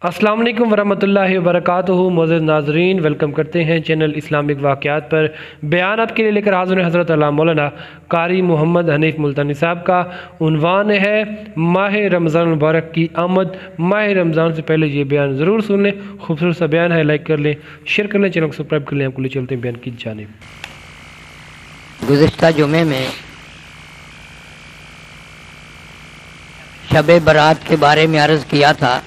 अस्सलाम वालेकुम वरहमतुल्लाहि वबरकातुहू। मोअज़्ज़िज़ नाज़रीन, वेलकम करते हैं चैनल इस्लामिक वाक़यात पर। बयान आपके लिए लेकर हाज़िर हैं हज़रत अल्लामा मौलाना कारी मोहम्मद हनीफ मुल्तानी साहब का। उन्वान है माह रमज़ान मुबारक की आमद। माह रमज़ान से पहले ये बयान ज़रूर सुन लें। खूबसूरत सा बयान है, लाइक कर लें, शेयर कर लें, चैनल को सब्सक्राइब कर लें। आपको ले चलते हैं बयान की जानिब। गुज़िश्ता जुमे में शब बरात के बारे में अर्ज़ किया था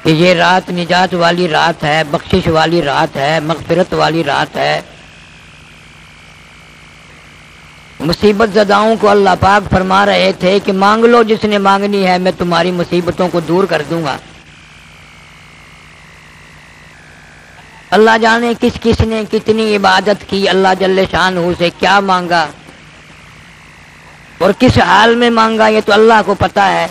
कि ये रात निजात वाली रात है, बख्शिश वाली रात है, मग़फ़िरत वाली रात है। मुसीबत ज़दाओं को अल्लाह पाक फरमा रहे थे कि मांग लो जिसने मांगनी है, मैं तुम्हारी मुसीबतों को दूर कर दूंगा। अल्लाह जाने किस किस ने कितनी इबादत की, अल्लाह जल्ले शानहू से क्या मांगा और किस हाल में मांगा, ये तो अल्लाह को पता है।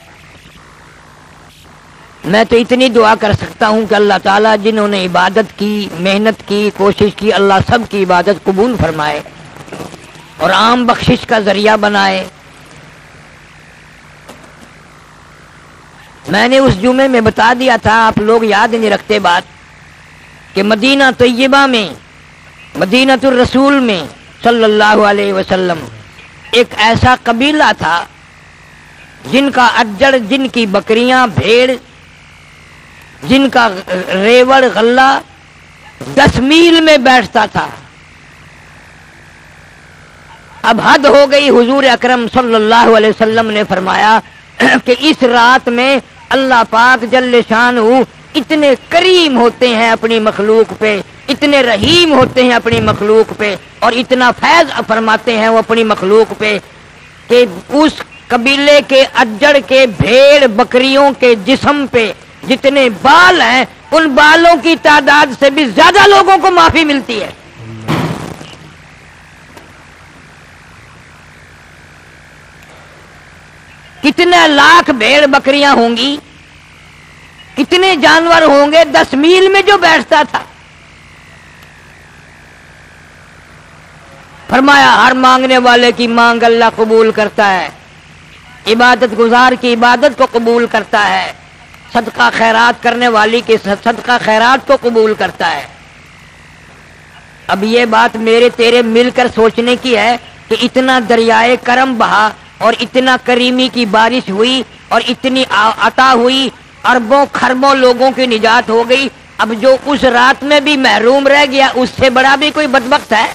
मैं तो इतनी दुआ कर सकता हूँ कि अल्लाह ताला जिन्होंने इबादत की, मेहनत की, कोशिश की, अल्लाह सब की इबादत कबूल फरमाए और आम बख्शिश का जरिया बनाए। मैंने उस जुमे में बता दिया था, आप लोग याद नहीं रखते बात, कि मदीना तैयबा में, मदीनतुर रसूल में सल्लल्लाहु अलैहि वसल्लम एक ऐसा कबीला था जिनका अज्जड़, जिनकी बकरियां, भेड़, जिनका रेवड़ गल्ला 10 मील में बैठता था। अब हद हो गई। हुजूर अकरम सल्लल्लाहु अलैहि वसल्लम ने फरमाया कि इस रात में अल्लाह पाक जल्ले शानहू इतने करीम होते हैं अपनी मखलूक पे, इतने रहीम होते हैं अपनी मखलूक पे और इतना फैज फरमाते हैं वो अपनी मखलूक पे कि उस कबीले के अज्जड़ के भेड़ बकरियों के जिस्म पे जितने बाल हैं, उन बालों की तादाद से भी ज्यादा लोगों को माफी मिलती है। कितने लाख भेड़ बकरियां होंगी, कितने जानवर होंगे 10 मील में जो बैठता था। फरमाया हर मांगने वाले की मांग अल्लाह कबूल करता है, इबादत गुजार की इबादत को कबूल करता है, सदका खैरात करने वाली के सदका खैरात को कबूल करता है। अब ये बात मेरे तेरे मिलकर सोचने की है कि इतना दरियाए करम बहा और इतना करीमी की बारिश हुई और इतनी अता हुई, अरबों खरबों लोगों की निजात हो गई। अब जो उस रात में भी महरूम रह गया, उससे बड़ा भी कोई बदबख्त है?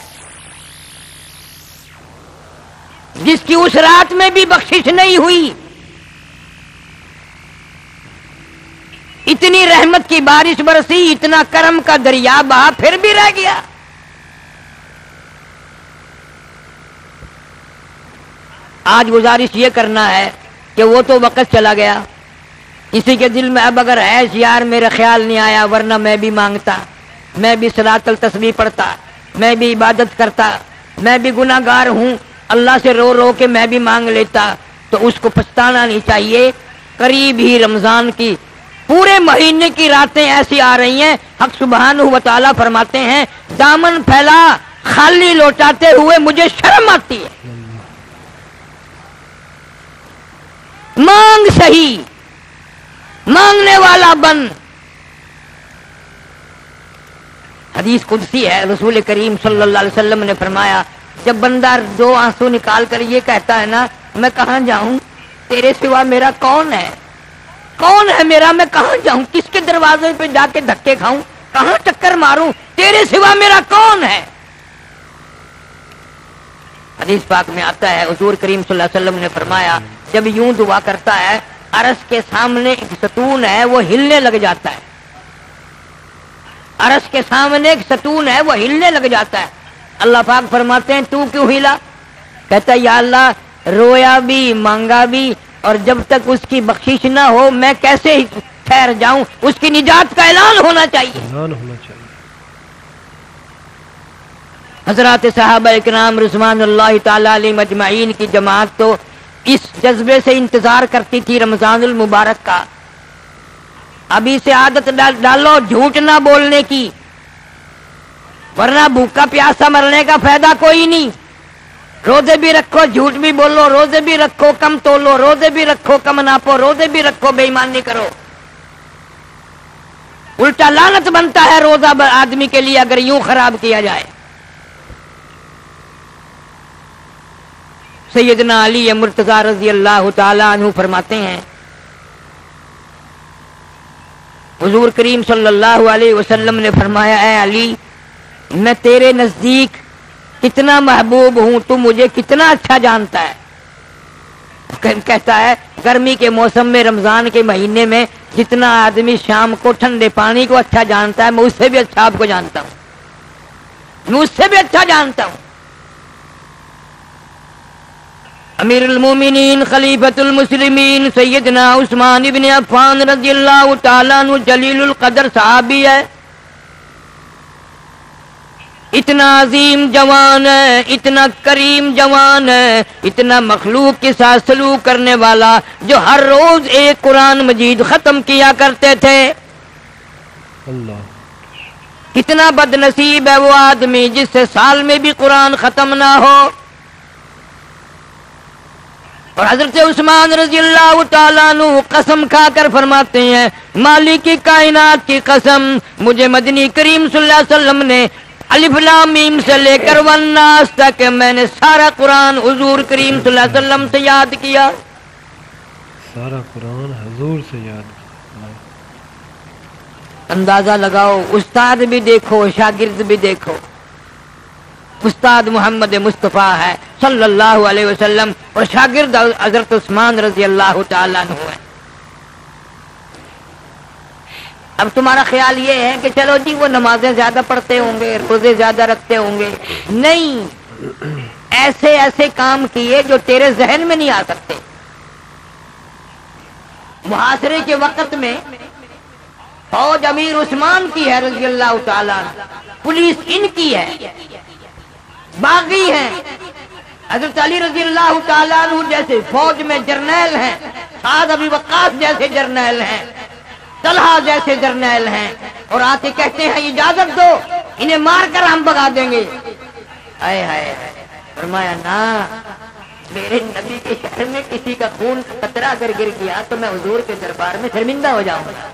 जिसकी उस रात में भी बख्शिश नहीं हुई, इतनी रहमत की बारिश बरसी, इतना करम का दरिया बहा, फिर भी रह गया। आज गुजारिश ये करना है कि वो तो वक्त चला गया, किसी के दिल में अब अगर है यार मेरा ख्याल नहीं आया, वरना मैं भी मांगता, मैं भी सलातुल तस्बीह पढ़ता, मैं भी इबादत करता, मैं भी गुनाहगार हूं, अल्लाह से रो रो के मैं भी मांग लेता, तो उसको पछताना नहीं चाहिए। करीब ही रमजान की पूरे महीने की रातें ऐसी आ रही हैं, हक सुब्हानहू व तआला फरमाते हैं दामन फैला खाली लौटाते हुए मुझे शर्म आती है। मांग सही, मांगने वाला बन। हदीस कुदसी है, रसूल करीम सल्लल्लाहु अलैहि वसल्लम ने फरमाया जब बंदा 2 आंसू निकाल कर ये कहता है ना, मैं कहां जाऊं, तेरे सिवा मेरा कौन है, कौन है मेरा, मैं कहां जाऊं, किसके दरवाजे पे जाके धक्के खाऊं, कहां चक्कर मारूं, तेरे सिवा मेरा कौन है। हदीस पाक में आता है, हुजूर करीम सल्लल्लाहु अलैहि वसल्लम ने फरमाया जब यूं दुआ करता है, अरश के सामने एक सतून है वो हिलने लग जाता है। अरश के सामने एक सतून है वो हिलने लग जाता है। अल्लाह पाक फरमाते हैं तू क्यों हिला? कहता है या अल्लाह, रोया भी, मांगा भी, और जब तक उसकी बख्शिश ना हो मैं कैसे ठहर जाऊं, उसकी निजात का ऐलान होना चाहिए। हज़रात सहाबा इकराम रिज़वानुल्लाहि ताला अलैहिम अजमाइन की जमात तो इस जज्बे से इंतजार करती थी रमजानुल मुबारक का। अभी से आदत डालो झूठ ना बोलने की, वरना भूखा प्यासा मरने का फायदा कोई नहीं। रोजे भी रखो, झूठ भी बोलो, रोजे भी रखो, कम तोलो, रोजे भी रखो, कम नापो, रोजे भी रखो, बेईमानी करो। उल्टा लानत बनता है रोजा आदमी के लिए अगर यूं खराब किया जाए। सैयदना अली मुर्तजा रजी अल्लाह ताला अन्हु फरमाते हैं, हुजूर करीम सल्लल्लाहु अलैहि वसल्लम ने फरमाया, ऐ अली, मैं तेरे नजदीक कितना महबूब हूं, तू मुझे कितना अच्छा जानता है। कहता है गर्मी के मौसम में, रमजान के महीने में जितना आदमी शाम को ठंडे पानी को अच्छा जानता है, मैं उससे भी अच्छा आपको जानता हूं, मैं उससे भी अच्छा जानता हूं। अमीरुल मोमिनीन खलीफतुल मुस्लिमीन सैयदना उस्मान इब्न अफ़्फ़ान रज़ियल्लाहु ताला अन्हु जलीलुल कदर सहाबी है। इतना अजीम जवान है, इतना करीम जवान है, इतना मखलूक के साथ सलूक करने वाला, जो हर रोज एक कुरान मजीद खत्म किया करते थे। अल्लाह, कितना बदनसीब है वो आदमी जिससे साल में भी कुरान खत्म ना हो। और हजरत उस्मान रज़ियल्लाहु ताला अन्हु कसम खाकर फरमाते हैं, मालिक की कायनात की कसम, मुझे मदनी करीम सल्लल्लाहु अलैहि वसल्लम ने अलिफ लाम मीम से लेकर वन्नास तक मैंने सारा कुरान हुजूर करीम सल्लल्लाहु अलैहि वसल्लम से याद किया। सारा कुरान हुजूर से याद किया। अंदाजा लगाओ, उस्ताद भी देखो, शागिर्द भी देखो। उस्ताद मोहम्मद मुस्तफ़ा है सल्लल्लाहु अलैहि वसल्लम और शागिर्द हजरत उस्मान रज़ी अल्लाह ताला अन्हु है। अब तुम्हारा ख्याल ये है कि चलो जी वो नमाजें ज्यादा पढ़ते होंगे, रोजे ज्यादा रखते होंगे। नहीं, ऐसे ऐसे काम किए जो तेरे जहन में नहीं आ सकते। मुहासरे के वक्त में फौज अमीर उस्मान की है रज़ी अल्लाह ताला, पुलिस इनकी है, बागी हैं। हज़रत अली रज़ी अल्लाह ताला अन्हु जैसे फौज में जर्नैल हैं, साद अबी वक्कास जैसे जर्नैल हैं, तलहा जैसे जर्नैल हैं, और आके कहते हैं इजाजत दो, इन्हें मारकर हम भगा देंगे। हाय हाय, फरमाया ना, मेरे नबी के शहर में किसी का खून कतरा अगर गिर गया तो मैं हुजूर के दरबार में शर्मिंदा हो जाऊंगा।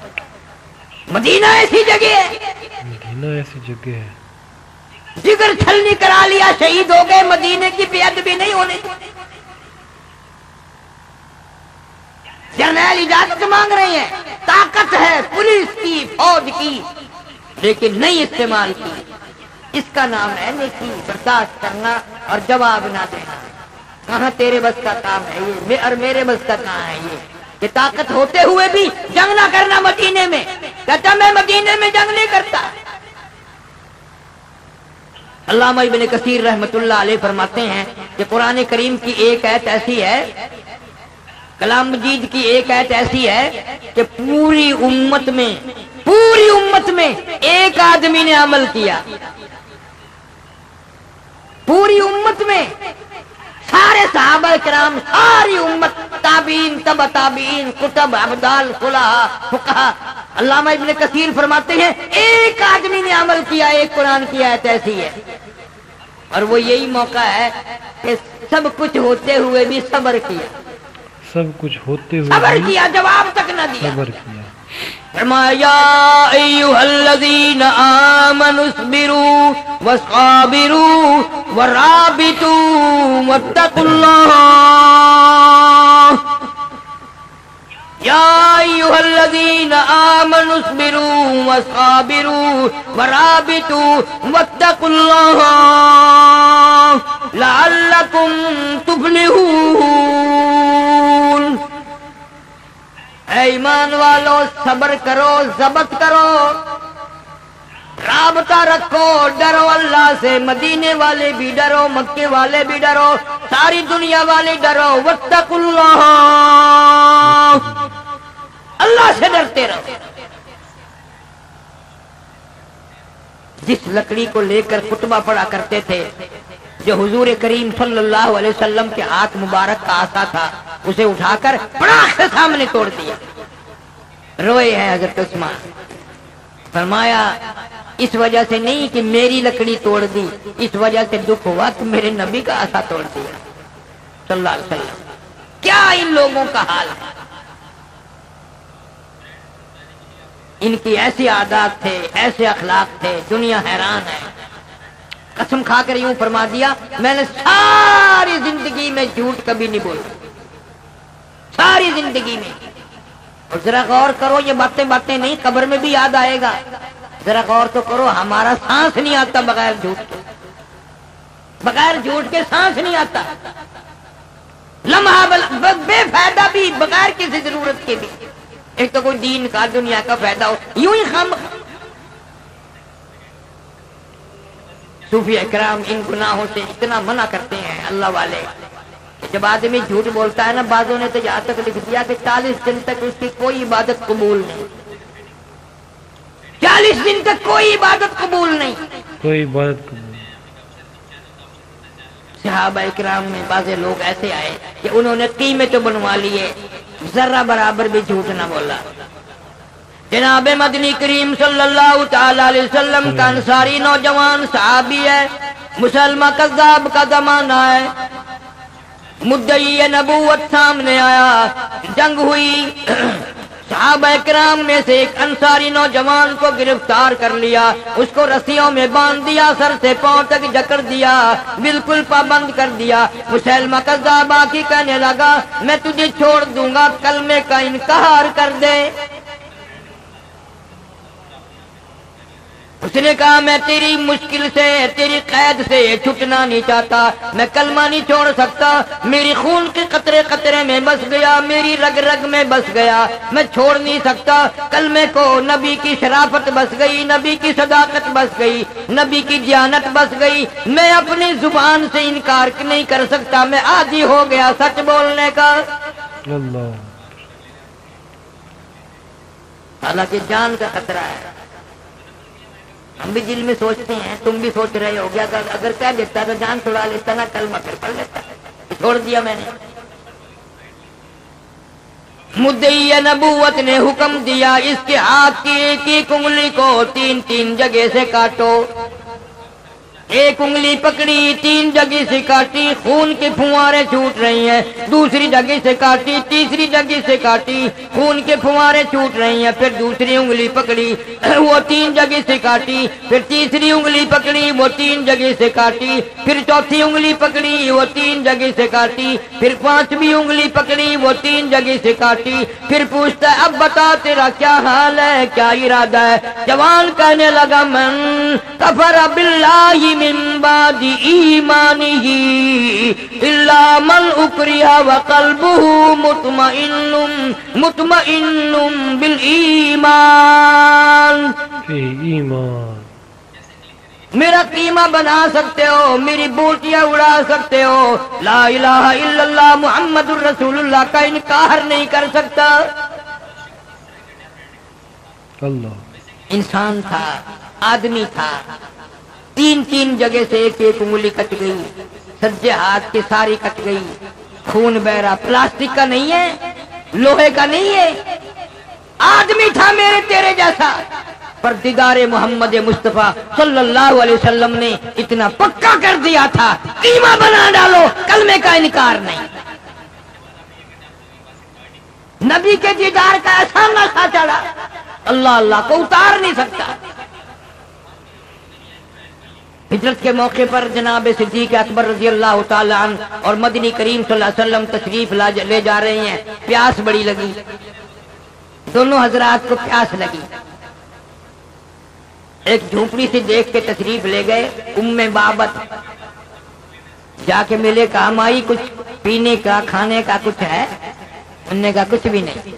मदीना ऐसी जगह है, मदीना ऐसी जगह है, जिगर छलनी करा लिया, शहीद हो गए, मदीने की बेअदबी नहीं होने। जर्नैल इजाजत मांग रहे हैं, ताकत है पुलिस की, फौज की, लेकिन नहीं इस्तेमाल की। इसका नाम है नेकी, बर्दाश्त करना और जवाब ना देना। कहाँ तेरे बस का काम है ये, और मेरे बस का कहाँ है ये, कि ताकत होते हुए भी जंग ना करना मदीने में। कहता मैं मदीने में जंग नहीं करता। अल्लामा इब्न कसीर रहमतुल्लाह अलैह फरमाते हैं कि कुरान करीम की एक आयत ऐसी है, कलाम मजीद की एक आयत ऐसी है कि पूरी उम्मत में एक आदमी ने अमल किया, पूरी उम्मत में सारे सहाबा किराम, सारी उम्मत, ताबीन, तब ताबीन, कुतब, अब्दाल, फुलहा, फुकहा। अल्लामा इब्न कसीर फरमाते हैं एक आदमी ने अमल किया, एक कुरान की आयत ऐसी है, और वो यही मौका है कि सब कुछ होते हुए भी सब्र किया, सब कुछ होते हुए सब्र किया, जवाब तक न दिया। सब्र किया। फरमाया अय्युहल्लज़ीना आमनुस्बिरू वस्साबिरू वराबितू वत्तकुल्लाह। या अय्युहल्लज़ीना आमनुस्बिरू वस्साबिरू वराबितू वत्तकुल्लाह लअल्लकुम तुफ्लिहून। ऐ ईमान वालो, सब्र करो, ज़ब्त करो, राबता रखो, डरो अल्लाह से। मदीने वाले भी डरो, मक्के वाले भी डरो, सारी दुनिया वाले डरो। वत्तकुल्लाह, अल्लाह से डरते रहो। जिस लकड़ी को लेकर खुतबा पढ़ा करते थे, जो हुजूर करीम सल्लल्लाहु अलैहि वसल्लम के हाथ मुबारक का आसा था, उसे उठाकर पड़ाख से सामने तोड़ दिया। रोए हैं हजरत उस्मान। फरमाया इस वजह से नहीं कि मेरी लकड़ी तोड़ दी, इस वजह से दुख हुआ कि मेरे नबी का आसा तोड़ दिया सल्लल्लाहु अलैहि वसल्लम। क्या इन लोगों का हाल है। इनकी ऐसी आदत थे, ऐसे अखलाक थे, दुनिया हैरान है। कसम खाकर यूं फरमा दिया, मैंने सारी जिंदगी में झूठ कभी नहीं बोला, सारी जिंदगी में। और जरा गौर करो, ये बातें बातें नहीं, कब्र में भी याद आएगा। जरा गौर तो करो, हमारा सांस नहीं आता बगैर झूठ के, बगैर झूठ के सांस नहीं आता। लम्हा बेफायदा भी, बगैर किसी जरूरत के भी। एक तो कोई दीन का दुनिया का फायदा हो, यूं ही हम सूफी इकराम इन गुनाहों से इतना मना करते हैं अल्लाह वाले। जब आदमी झूठ बोलता है ना, बाजों ने तो यहाँ तक लिख दिया कि 40 दिन तक उसकी कोई इबादत कबूल नहीं, 40 दिन तक कोई इबादत कबूल नहीं, कोई इबादत कबूल। सहाबा इकराम में बाज़े लोग ऐसे आए कि उन्होंने कीमें तो बनवा लिए, जरा बराबर भी झूठ ना बोला। जनाब मदनी करीम सल्लल्लाहु तआला अलैहि वसल्लम का अंसारी नौजवान सहाबी है, मुसलमान कज़्ज़ाब का जमाना है, मुद्दई नबूवत सामने आया, जंग हुई। सहाबा इकराम में से एक अंसारी नौजवान को गिरफ्तार कर लिया, उसको रस्सियों में बांध दिया, सर से पांव तक जकड़ दिया, बिल्कुल पाबंद कर दिया। मुसलमान कज़्ज़ाब आके कहने लगा, मैं तुझे छोड़ दूंगा, कलमे का इनकार कर दे। उसने कहा, मैं तेरी मुश्किल से, तेरी कैद से छूटना नहीं चाहता, मैं कलमा नहीं छोड़ सकता, मेरी खून के कतरे कतरे में बस गया, मेरी रग रग में बस गया, मैं छोड़ नहीं सकता कलमे को। नबी की शराफत बस गई, नबी की सदाकत बस गई, नबी की दियानत बस गई, मैं अपनी जुबान से इनकार नहीं कर सकता, मैं आदी हो गया सच बोलने का। हालांकि जान का खतरा है। हम भी दिल में सोचते हैं, तुम भी सोच रहे हो गया, अगर कह देता तो जान छुड़ा लेता ना, कलमा फिर पढ़ लेता, छोड़ दिया मैंने। मुद्दई नबूवत ने हुक्म दिया, इसके हाथ की एक एक उंगली को 3-3 जगह से काटो। एक उंगली पकड़ी, 3 जगह से काटी, खून के फुहारे छूट रही हैं, दूसरी जगह से काटी, तीसरी जगह से काटी, खून के फुहारे छूट रही हैं, फिर दूसरी उंगली पकड़ी, वो 3 जगह से काटी, फिर तीसरी उंगली पकड़ी, वो 3 जगह से काटी, फिर चौथी उंगली पकड़ी, वो 3 जगह से काटी, फिर 5वीं उंगली पकड़ी, वो 3 जगह से काटी। फिर पूछता है, अब बता तेरा क्या हाल है, क्या इरादा है। जवान कहने लगा, मन कफर बिल्लाहि मिन बादी ईमानिही इल्ला मन उकरिहा व क़ल्बुहु मुतमइन्नुम बिल ईमान। मेरा कीमा बना सकते हो, मेरी बूटियां उड़ा सकते हो, ला इलाहा इल्लल्लाह मुहम्मदुर रसूलुल्लाह का इनकार नहीं कर सकता। अल्लाह इंसान था, आदमी था, 3-3 जगह से एक एक उंगली कट गई, सज्जे हाथ की सारी कट गई, खून बह रहा। प्लास्टिक का नहीं है, लोहे का नहीं है, आदमी था मेरे तेरे जैसा। पर दीदारे मोहम्मद मुस्तफा सल्लल्लाहु अलैहि वसल्लम ने इतना पक्का कर दिया था, कीमा बना डालो, कलमे का इनकार नहीं। नबी के दीदार का ऐसा नशा चढ़ा, अल्लाह अल्लाह को उतार नहीं सकता। हिजरत के मौके पर जनाब सिद्दीक अकबर रज़ी अल्लाह ताला अन्हु और मदनी करीम सल्लल्लाहु अलैहि वसल्लम तशरीफ ले जा रहे हैं। प्यास बड़ी लगी, दोनों हजरात को प्यास लगी। एक झोपड़ी से देख के तशरीफ ले गए। उम्मे बाबत जाके मिले, कहा माई कुछ पीने का खाने का कुछ है? उन्होंने कहा कुछ भी नहीं।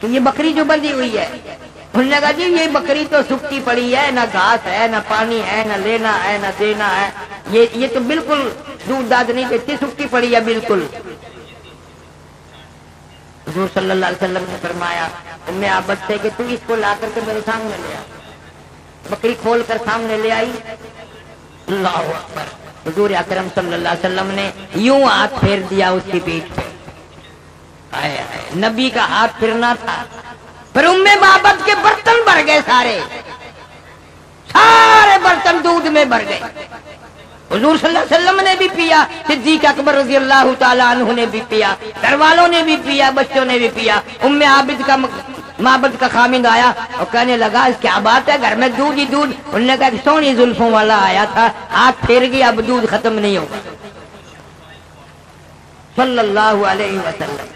तो ये बकरी जो बंधी हुई है, उन्होंने कहा जी ये बकरी तो सूखी पड़ी है, ना घास है, ना पानी है, ना लेना है, ना देना है, ये तो बिल्कुल दूध दाद नहीं देती, सूखी पड़ी है बिल्कुल। हुज़ूर सल्लल्लाहु अलैहि वसल्लम ने फरमाया, उम्मे आबद से कि तू इसको ला करके मेरे सामने ले आ। बकरी खोल कर सामने ले आई। अल्लाहु अकबर। हुज़ूर अकरम सल्लल्लाहु अलैहि वसल्लम ने यूं हाथ फेर दिया उसकी पीठ पे। आए आए, नबी का हाथ फिरना था, پھر امی معبد کے برتن بھر گئے، سارے برتن دودھ میں بھر گئے۔ حضور صلی اللہ علیہ وسلم نے بھی پیا، صدیق اکبر رضی اللہ تعالیٰ عنہ نے بھی پیا، گھر والوں نے بھی پیا، بچوں نے بھی پیا۔ معبد کا خامند آیا اور کہنے لگا اس کیا بات ہے، گھر میں دودھ ہی دودھ۔ انہوں نے کہا کہ سونی زلفوں والا آیا تھا، ہاتھ پھیر گیا، اب دودھ ختم نہیں ہوگا۔ صلی اللہ علیہ وسلم۔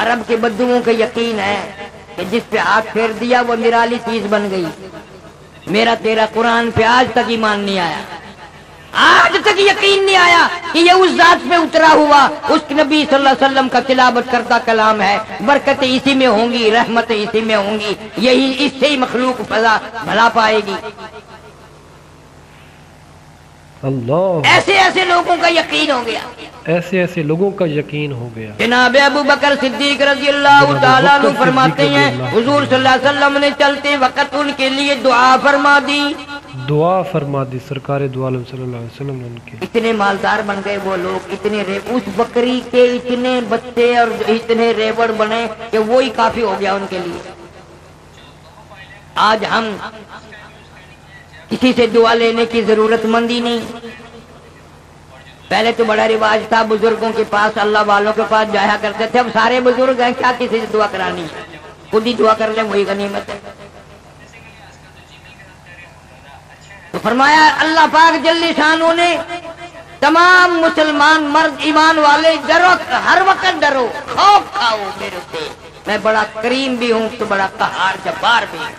عرب کے بدوؤں کا یقین ہے کہ جس پہ ہاتھ پھیر دیا وہ نرالی چیز بن گئی۔ میرا تیرا قرآن پہ آج تک ایمان نہیں آیا، آج تک یقین نہیں آیا کہ یہ اس ذات پہ اترا ہوا اس نبی صلی اللہ علیہ وسلم کا تلاوت کردہ کلام ہے۔ برکتیں اسی میں ہوں گی، رحمتیں اسی میں ہوں گی، یہی اس سے ہی مخلوق بھلا پائے گی۔ اللہ، ایسے ایسے لوگوں کا یقین ہو گیا، ایسے ایسے لوگوں کا یقین ہو گیا۔ جناب ابو بکر صدیق رضی اللہ تعالیٰ عنہ فرماتے ہیں حضور صلی اللہ علیہ وسلم نے چلتے وقت ان کے لیے دعا فرما دی، دعا فرما دی سرکار دو عالم صلی اللہ علیہ وسلم نے ان کے۔ اتنے مالدار بن گئے وہ لوگ، اتنے اس بکری کے اتنے بچے اور اتنے ریوڑ بنے کہ وہی کافی ہو گیا ان کے لیے۔ آج ہم کسی سے دعا لینے کی ضرورت مند ہی نہیں۔ پہلے تو بڑا رواج تھا بزرگوں کے پاس، اللہ والوں کے پاس جایا کرتے تھے، اب سارے بزرگ ہیں، کیا کسی سے دعا کرانی، خود ہی دعا کر لیں وہی غنیمت ہے۔ تو فرمایا اللہ پاک جل شانہ نے تمام مسلمان مرد ایمان والے ڈرو، ہر وقت ڈرو، خوف کھاؤ میرے سے، میں بڑا کریم بھی ہوں تو بڑا قہار جبار بھی ہوں،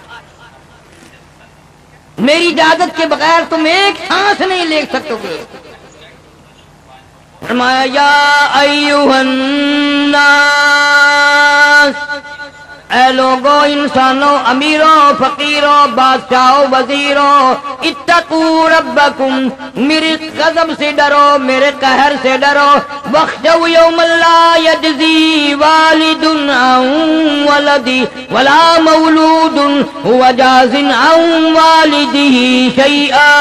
میری اجازت کے بغیر تم ایک سانس نہیں لے سکتے گے۔ فرمایا یا ایھا الناس، اے لوگو، انسانوں، امیروں، فقیروں، بادشاہوں، وزیروں، اتقوا ربکم، میری غضب سے ڈرو، میرے قہر سے ڈرو، واخشوا یوما لا یجزی والد عن ولدہ ولا مولود هو جاز عن والدہ شیئا،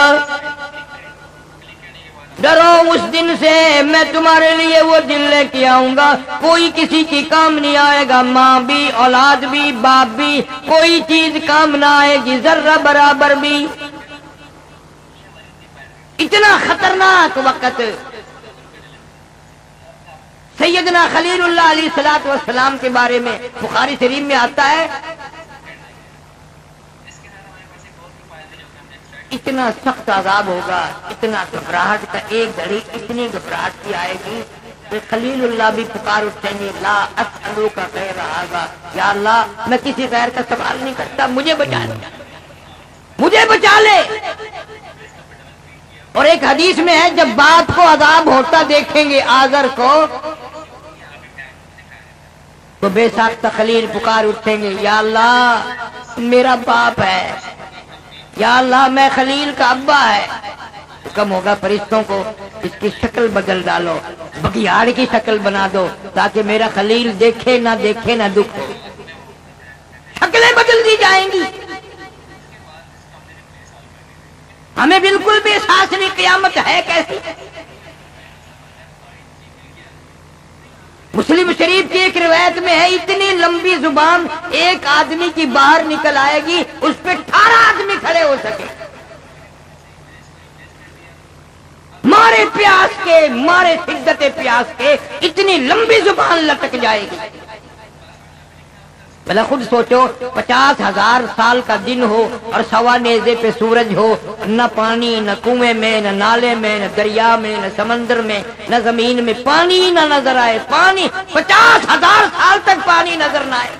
ڈرو اس دن سے، میں تمہارے لیے وہ دن لے کے آؤں گا، کوئی کسی کی کام نہیں آئے گا، ماں بھی، اولاد بھی، باپ بھی، کوئی چیز کام نہ آئے گی، ذرہ برابر بھی۔ اتنا خطرناک وقت۔ سیدنا خلیل اللہ علیہ الصلوۃ والسلام کے بارے میں بخاری شریف میں آتا ہے، اتنا سخت عذاب ہوگا، اتنا گھبراہٹ کا، ایک گھڑی اتنی گھبراہٹ کی آئے گی کہ خلیل اللہ بھی پکار اٹھیں گے، لا اسألوک غیر ھذا، یا اللہ میں کسی غیر کا سوال نہیں کرتا، مجھے بچا لے، مجھے بچا لے۔ اور ایک حدیث میں ہے جب باپ کو عذاب ہوتا دیکھیں گے آزر کو تو بے ساختہ خلیل پکار اٹھیں گے، یا اللہ میرا باپ ہے، یا اللہ میں خلیل کا ابا ہے۔ حکم ہوگا فرشتوں کو اس کی شکل بدل ڈالو، بگیاڑ کی شکل بنا دو تاکہ میرا خلیل دیکھے نہ دکھ ہو، شکلیں بدل دی جائیں گی۔ ہمیں بالکل بھی احساس نہیں قیامت ہے کیسی۔ مسلم شریف کی ایک روایت میں ہے اتنی لمبی زبان ایک آدمی کی باہر نکل آئے گی، اس پہ 18 آدمی کھڑے ہو سکے، مارے پیاس کے، مارے شدت پیاس کے، اتنی لمبی زبان لٹک جائے گی۔ بھلا خود سوچو 50,000 سال کا دن ہو اور سوا نیزے پہ سورج ہو، نہ پانی، نہ کنویں میں، نہ نالے میں، نہ دریا میں، نہ سمندر میں، نہ زمین میں پانی نہ نظر آئے، پانی 50,000 سال تک پانی نظر نہ آئے،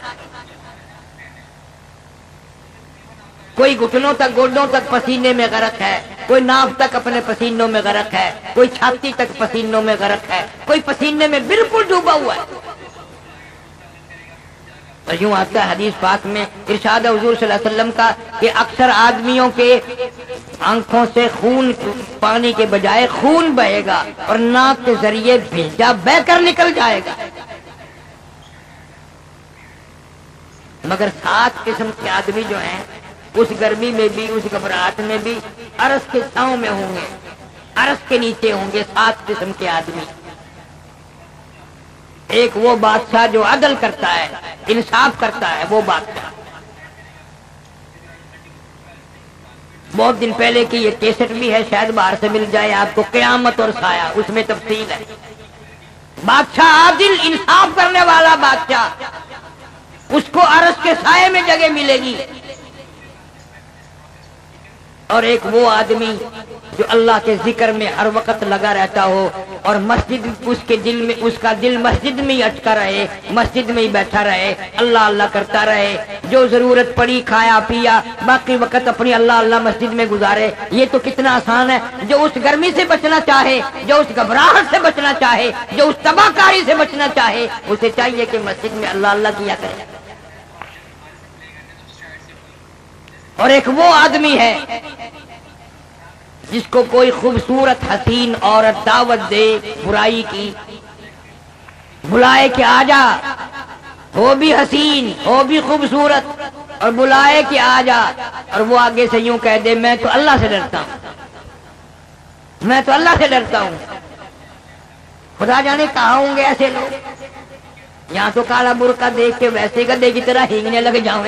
کوئی گھٹنوں تک، گوڈوں تک پسینے میں غرق ہے، کوئی ناف تک اپنے پسینوں میں غرق ہے، کوئی چھاتی تک پسینوں میں غرق ہے، کوئی پسینے میں بالکل ڈوبا ہوا ہے۔ اور یوں آتا ہے حدیث پاک میں، ارشاد حضور صلی اللہ علیہ وسلم کا کہ اکثر آدمیوں کے آنکھوں سے خون، پانی کے بجائے خون بہے گا اور ناک کے ذریعے بھیجا بہ کر نکل جائے گا، مگر 7 قسم کے آدمی جو ہیں اس گرمی میں بھی، اس گھبراہٹ میں بھی عرش کے چھاؤں میں ہوں گے، عرش کے نیچے ہوں گے 7 قسم کے آدمی۔ ایک وہ بادشاہ جو عدل کرتا ہے، انصاف کرتا ہے وہ بادشاہ. بہت دن پہلے کی یہ کیسٹ بھی ہے، شاید باہر سے مل جائے آپ کو، قیامت اور سایہ، اس میں تفصیل ہے. بادشاہ عادل، انصاف کرنے والا بادشاہ، اس کو عرش کے سائے میں جگہ ملے گی. اور ایک وہ آدمی جو اللہ کے ذکر میں ہر وقت لگا رہتا ہو اور مسجد اس کے دل میں، اس کا دل مسجد میں ہی اٹکا رہے، مسجد میں ہی بیٹھا رہے، اللہ اللہ کرتا رہے، جو ضرورت پڑی کھایا پیا، باقی وقت اپنی اللہ اللہ مسجد میں گزارے. یہ تو کتنا آسان ہے. جو اس گرمی سے بچنا چاہے، جو اس گھبراہٹ سے بچنا چاہے، جو اس تباہ کاری سے بچنا چاہے، اسے چاہیے کہ مسجد میں اللہ اللہ کیا کرے. اور ایک وہ آدمی ہے جس کو کوئی خوبصورت حسین عورت دعوت دے برائی کی، بلائے کہ آ جا، ہو بھی حسین ہو بھی خوبصورت، اور بلائے کہ آ جا، اور وہ آگے سے یوں کہہ دے میں تو اللہ سے ڈرتا ہوں، میں تو اللہ سے ڈرتا ہوں. خدا جانے کہاں ہوں گے ایسے لوگ. یہاں تو کالا برقع دیکھ کے ویسے گدھے کی طرح ہینگنے لگ جاؤں،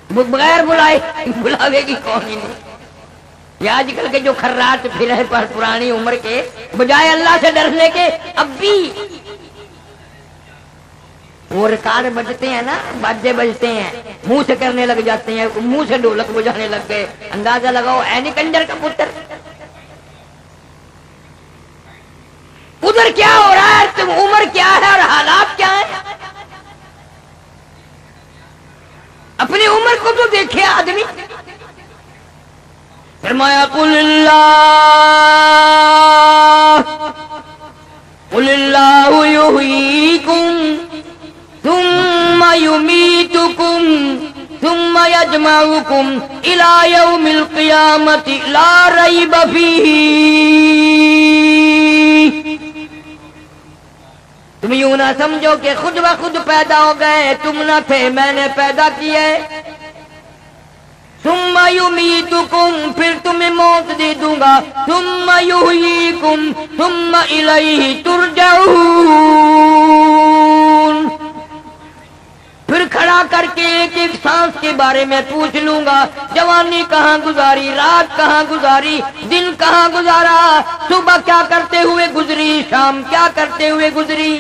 بغیر بلائے بلاوے کی کون ہی نہیں. یہ آج کل کے جو خراٹ پھرے پر پرانی عمر کے، بجائے اللہ سے ڈرنے کے اب بھی وہ ریکارڈ بجتے ہیں نا، باجے بجتے ہیں، منہ سے کرنے لگ جاتے ہیں، منہ سے ڈھولک بجانے لگ گئے. اندازہ لگاؤ اے نہیں کنجر کا پتر، ادھر کیا ہو رہا ہے، تم عمر کیا ہے اور حالات کیا ہیں. اپنی عمر کو تو دیکھے آدمی. فرمایا قل اللہ یحییکم ثم یمیتکم ثم یجمعکم الی یوم القیامۃ لا ریب فیہ. تم یوں نہ سمجھو کہ خود بخود پیدا ہو گئے، تم نہ تھے، میں نے پیدا کیے. ثم یمیتکم، پھر تمہیں موت دے دوں گا. ثم یحییکم ثم الیہ ترجعون، پھر کھڑا کر کے ایک ایک سانس کے بارے میں پوچھ لوں گا. جوانی کہاں گزاری، رات کہاں گزاری، دن کہاں گزارا، صبح کیا کرتے ہوئے گزری، شام کیا کرتے ہوئے گزری.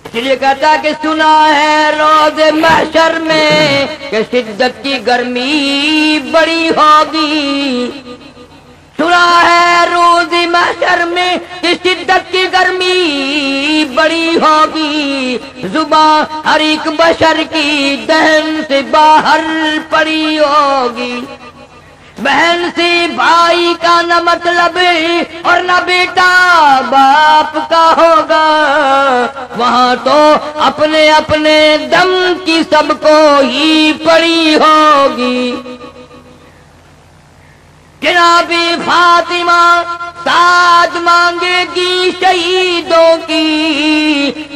اس لیے کہتا کہ سنا ہے روز محشر میں کہ شدت کی گرمی بڑی ہوگی. سنا ہے روز محشر میں کہ شدت کی گرمی بڑی ہوگی. زباں ہر ایک بشر کی دہن سے باہر پڑی ہوگی. بہن سے بھائی کا نہ مطلب اور نہ بیٹا باپ کا ہوگا. وہاں تو اپنے اپنے دم کی سب کو ہی پڑی ہوگی. جناب فاطمہ ساتھ مانگے گی شہیدوں کی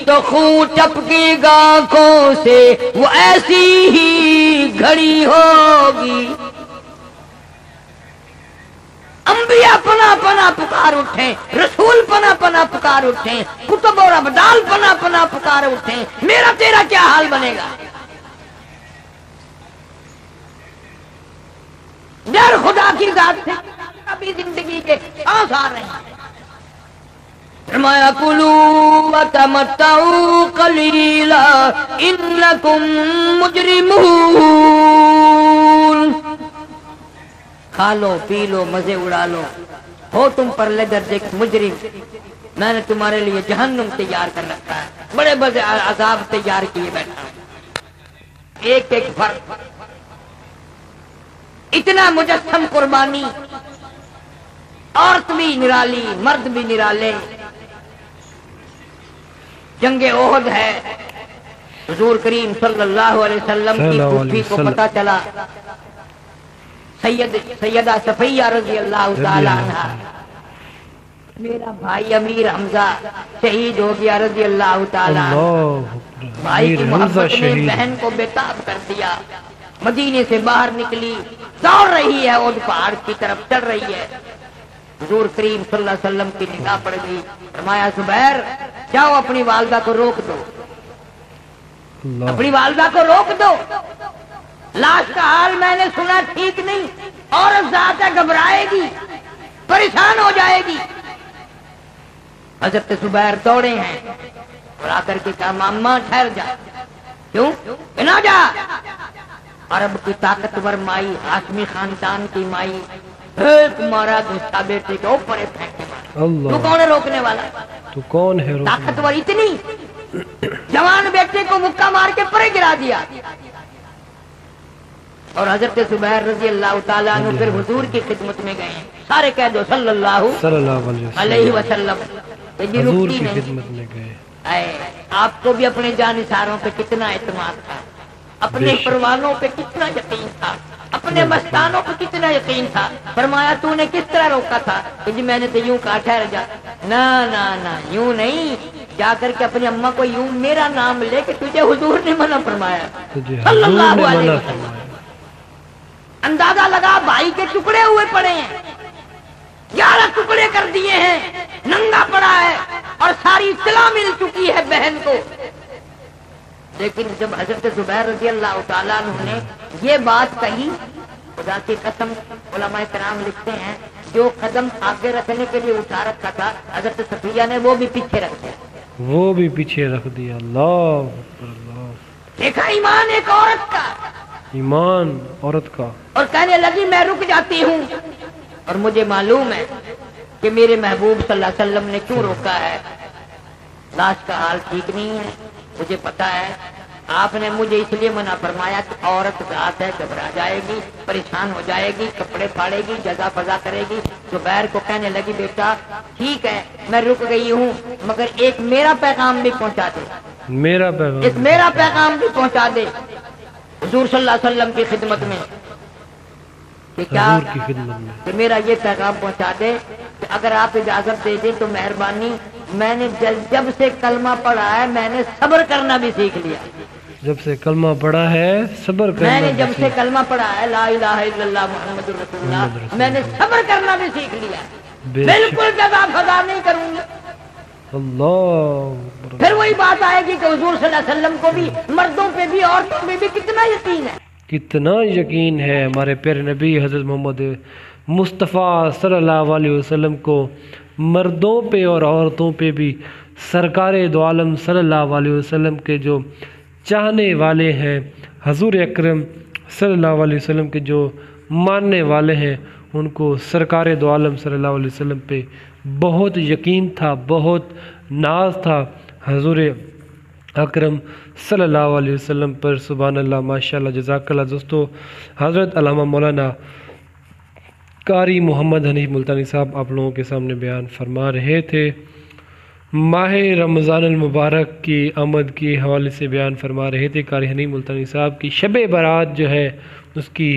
تو خون ٹپکے گا آنکھوں سے، وہ ایسی ہی گھڑی ہوگی. انبیاء پنا پنا پکار اٹھیں، رسول پنا پنا پکار اٹھیں، کتب اور ابدال پنا پنا پکار اٹھیں. میرا تیرا کیا حال بنے گا؟ ڈر خدا کی ذات سے ابھی زندگی کے سانس آ رہے ہیں. فرمایا کلوا وتمتعوا قلیلا انکم مجرمون. کھا لو پی لو مزے اڑا لو، ہو تم پر لے درجے مجرم. میں نے تمہارے لیے جہنم تیار کر رکھا ہے، بڑے بڑے عذاب تیار کیے بیٹھا ہوں. ایک ایک فرق، اتنا مجسم قربانی، عورت بھی نرالی مرد بھی نرالے. جنگ احد ہے، حضور کریم صلی اللہ علیہ وسلم کی پھوپھی کو پتہ چلا، سیدہ صفیہ رضی اللہ تعالی عنہا، میرا بھائی امیر حمزہ شہید ہو گیا رضی اللہ تعالی عنہ. بھائی کی محبت نے بہن کو بےتاب کر دیا. مدینے سے باہر نکلی، دوڑ رہی ہے، احد پہاڑ کی طرف چڑھ رہی ہے. حضور کریم صلی اللہ علیہ وسلم کی نگاہ پڑ گئی. فرمایا زبیر जाओ अपनी वालदा को रोक दो, अल्लाह अपनी वालदा को रोक दो। लाश का हाल मैंने सुना ठीक नहीं, औरत ज्यादा घबराएगी, परेशान हो जाएगी। हजरत जुबैर दौड़े हैं और आकर के कहा मामा ठहर जा। क्यों? ना जा। अरब की ताकतवर माई, हाशमी खानदान की माई, एक मारा गुस्सा बेटे के ऊपर फेंके मारा। अल्लाह तू कौन है रोकने वाला? तो कौन है रोकने? ताकतवर इतनी, जवान बेटे को मुक्का मार के परे गिरा दिया। और हजरत जुबैर रजी अल्लाह तआला अन्हु फिर हुजूर की खिदमत में गए। सारे कह दो सल्लल्लाहु अलैहि वसल्लम। हुजूर की खिदमत में गए। आपको भी अपने जानिसारों पे कितना एतमाद था, अपने परवानों पे कितना यकीन था, अपने मस्तानों पे कितना यकीन था। फरमाया तूने किस तरह रोका था? कि जी मैंने तो यूं कहा ठहर जा। ना ना ना, यूं नहीं, जाकर के अपनी अम्मा को यूं मेरा नाम लेके तुझे हुजूर ने मना फरमाया सल्लल्लाहु अलैहि वसल्लम। अंदाजा लगा भाई के टुकड़े हुए पड़े हैं, 11 टुकड़े कर दिए हैं, नंगा पड़ा है और सारी इत्तला मिल चुकी है बहन को। लेकिन जब हजरत जुबैर रज़ी अल्लाह तआला अन्हु ने ये बात कही, खुदा की कसम उलमाए किराम लिखते हैं जो कदम आगे रखने के लिए उठा रखा था हजरत सफिया ने वो भी पीछे रख दिया, वो भी पीछे रख दिया। अल्लाह, देखा ईमान एक औरत का, ईमान औरत का। और कहने लगी मैं रुक जाती हूँ और मुझे मालूम है कि मेरे महबूब सल्लल्लाहु अलैहि वसल्लम ने क्यों रोका है। लाश का हाल ठीक नहीं है, मुझे पता है। आपने मुझे इसलिए मना फरमाया कि औरत रात है, घबरा जाएगी, परेशान हो जाएगी, कपड़े फाड़ेगी, जजा फजा करेगी। जुबैर को कहने लगी बेटा ठीक है मैं रुक गई हूँ, मगर एक मेरा पैगाम भी पहुँचा दे, मेरा पैगाम, एक मेरा पैगाम भी पहुँचा दे हुजूर सल्लल्लाहु अलैहि वसल्लम की खिदमत में। कि क्या? की खिदमत में कि मेरा ये पैगाम पहुँचा दे कि अगर आप इजाजत दे दें तो मेहरबानी, मैंने जब से कलमा पढ़ा है मैंने सब्र करना भी सीख लिया। जब से कलमा पढ़ा है सब्र करना, मैंने जब से कलमा पढ़ा है ला इलाहा इल्लल्लाह मुहम्मदुर रसूलुल्लाह, मैंने सब्र करना भी सीख लिया, बिल्कुल जज़ा फज़ा नहीं करूंगा। अल्लाह, फिर वही बात आएगी कि हुजूर सल्लल्लाहु अलैहि वसल्लम को भी मर्दों पे भी औरतों पे भी कितना यकीन है, कितना यकीन है हमारे प्यारे नबी हज़रत मोहम्मद मुस्तफ़ा सल्लल्लाहु अलैहि वसल्लम को मर्दों पे और औरतों पे भी सरकारे दो आलम सल्लल्लाहु अलैहि वसल्लम के जो चाहने वाले हैं, हजूर अकरम सल्लल्लाहु अलैहि वसल्लम के जो मानने वाले हैं, उनको सरकारे दो आलम सल्लल्लाहु अलैहि वसल्लम पे बहुत यकीन था, बहुत नाज था हजूर अकरम सल्लल्लाहु अलैहि वसल्लम पर। सुभान अल्लाह, माशाअल्लाह, जज़ाकल्लाह। दोस्तों, हज़रत अल्लामा मौलाना कारी मोहम्मद हनीफ मुल्तानी साहब आप लोगों के सामने बयान फरमा रहे थे। माह रमज़ान मुबारक की आमद के हवाले से बयान फरमा रहे थे। कारी हनीफ मुल्तानी साहब की शब बारात जो है उसकी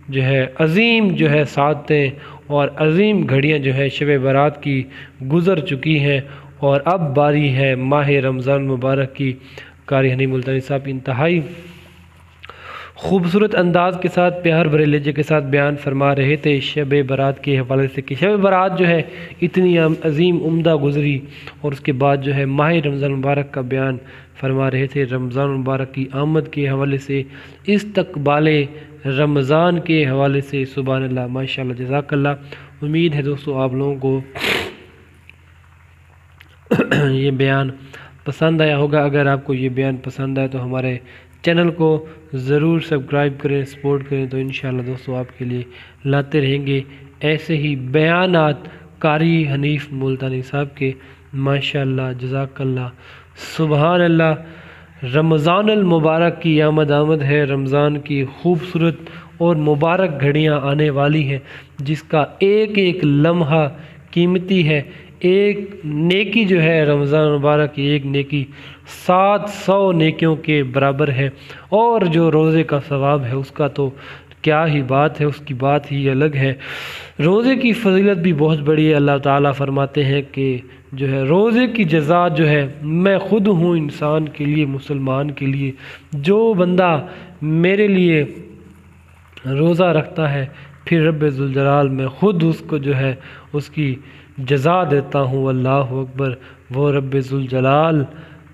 जो है अज़ीम जो है सादतें और अज़ीम घड़ियाँ जो है शब बारात की गुज़र चुकी हैं और अब बारी है माह रमज़ान मुबारक की। कारी हनीफ मुल्तानी साहब इंतहाई खूबसूरत अंदाज के साथ, प्यार भरे लहजे के साथ बयान फरमा रहे थे शब बारात के हवाले से कि शब बारात जो है इतनी अजीम उम्दा गुज़री, और उसके बाद जो है माह रमज़ान मुबारक का बयान फरमा रहे थे। रमज़ान मुबारक की आमद के हवाले से, इस्तक़बाले रमज़ान के हवाले से। सुभान अल्लाह, माशाअल्लाह, जज़ाकल्लाह। उम्मीद है दोस्तों आप लोगों को ये बयान पसंद आया होगा। अगर आपको ये बयान पसंद आए तो हमारे चैनल को ज़रूर सब्सक्राइब करें, सपोर्ट करें, तो इंशाअल्लाह दोस्तों आपके लिए लाते रहेंगे ऐसे ही बयानात कारी हनीफ मुल्तानी साहब के। माशाअल्लाह, जज़ाकल्लाह, सुभान अल्लाह। रमज़ानुल मुबारक की आमद है, रमज़ान की खूबसूरत और मुबारक घड़ियाँ आने वाली हैं, जिसका एक एक लम्हा कीमती है। एक नेकी जो है रमज़ान मुबारक की एक नेकी 700 नेकियों के बराबर है, और जो रोज़े का सवाब है उसका तो क्या ही बात है, उसकी बात ही अलग है। रोज़े की फजीलत भी बहुत बड़ी है। अल्लाह ताला फरमाते हैं कि जो है रोज़े की जज़ा जो है मैं ख़ुद हूँ इंसान के लिए, मुसलमान के लिए। जो बंदा मेरे लिए रोज़ा रखता है फिर रब्बे ज़ुल जलाल मैं ख़ुद उसको जो है اس کی جزا دیتا ہوں۔ اللہ اکبر۔ وہ رب ذوالجلال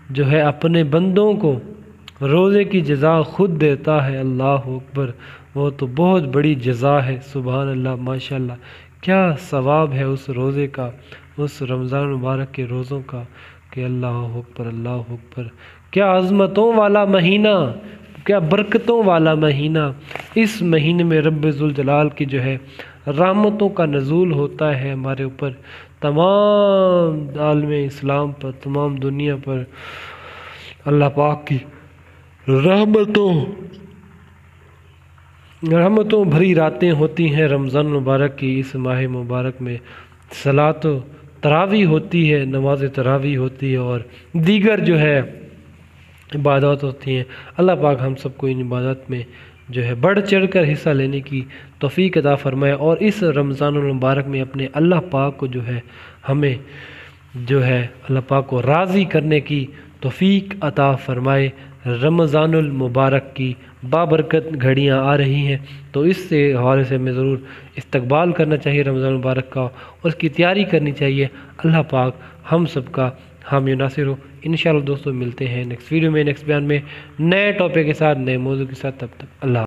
جو ہے اپنے بندوں کو روزے کی جزا خود دیتا ہے۔ اللہ اکبر۔ وہ تو بہت بڑی جزا ہے۔ سبحان اللہ، ماشاءاللہ، کیا ثواب ہے اس روزے کا، اس رمضان مبارک کے روزوں کا کہ اللہ اکبر، اللہ اکبر۔ کیا عظمتوں والا مہینہ، کیا برکتوں والا مہینہ۔ اس مہینے میں رب ذوالجلال کی جو ہے رحمتوں کا نزول ہوتا ہے ہمارے اوپر، تمام عالم اسلام پر، تمام دنیا پر اللہ پاک کی رحمتوں بھری راتیں ہوتی ہیں رمضان مبارک کی۔ اس ماہ مبارک میں صلاۃ و تراویح ہوتی ہے، نماز تراویح ہوتی ہے اور دیگر جو ہے عبادات ہوتی ہیں۔ اللہ پاک ہم سب کو ان عبادات میں جو ہے بڑھ چڑھ کر حصہ لینے کی توفیق عطا فرمائے، اور اس رمضان المبارک میں اپنے اللہ پاک کو جو ہے ہمیں جو ہے اللہ پاک کو راضی کرنے کی توفیق عطا فرمائے۔ رمضان المبارک کی بابرکت گھڑیاں آ رہی ہیں، تو اس سے حوالے سے ہمیں ضرور استقبال کرنا چاہیے رمضان المبارک کا، اور اس کی تیاری کرنی چاہیے۔ اللہ پاک ہم سب کا حامی و ناصر ہو۔ انشاءاللہ دوستوں ملتے ہیں نیکسٹ ویڈیو میں، نیکسٹ بیان میں، نئے ٹاپک کے ساتھ، نئے موضوع کے ساتھ۔ تب تک اللہ